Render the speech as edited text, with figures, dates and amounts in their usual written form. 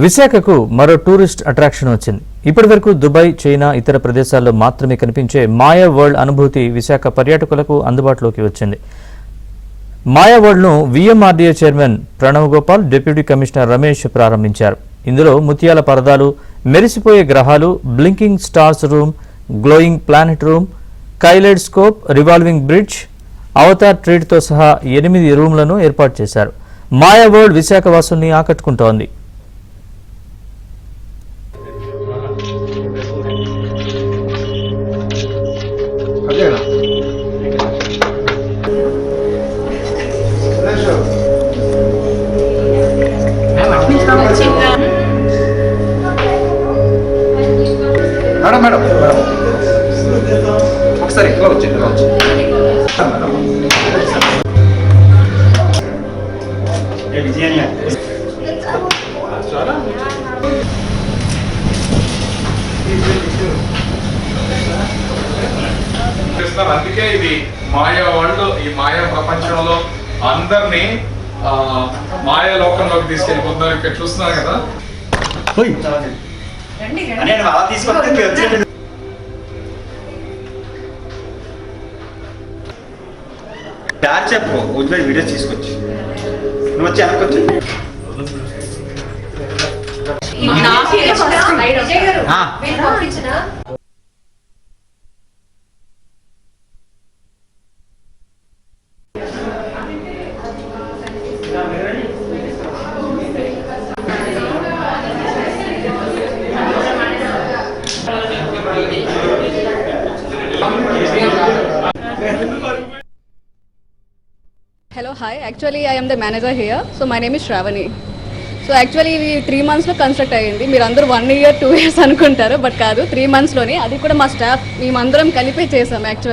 విశాఖకు మరో tourist attraction వచ్చింది. ఇప్పటివరకు దుబాయ్, చైనా, ఇతర ప్రదేశాల్లో మాత్రమే కనిపించే మాయా వరల్డ్ అనుభూతి విశాఖ పర్యాటకులకు అందుబాటులోకి వచ్చింది. మాయా వరల్డ్ను VMRDA chairman Pranav Gopal, deputy commissioner Ramesh ప్రారంభించారు. ఇందులో ముత్యాల పరదాలు, మెరిసిపోయే గ్రహాలు, blinking stars room, glowing planet room, kaleidoscope, revolving bridge, avatar ట్రీట్తో సహా 8 రూమ్లను ఏర్పాటు చేశారు. మాయా వరల్డ్ విశాఖ వాసుల్ని ఆకట్టుకుంటోంది. మేడం ఒకసారి ఇలా వచ్చింది అందుకే ఇది మాయా వరల్డ్, ఈ మాయా ప్రపంచంలో అందరినీ మాయా లోకంలోకి తీసుకెళ్ళిపోతున్నారు. ఇక్కడ చూస్తున్నారు కదా. చెప్పు వదిలేదు, వీడియో తీసుకొచ్చి నువ్వు వచ్చి వెనకొచ్చి Hello, hi. Actually, I am the manager here. So my name is Shravani. So actually, we 3 months లో కన్స్ట్రక్ట్ అయ్యింది. మీరు అందరూ 1 year 2 years అనుకుంటారు, బట్ కాదు, 3 months లోనే. అది కూడా మా స్టాఫ్ మేమందరం కలిపి చేసాం యాక్చువల్లీ.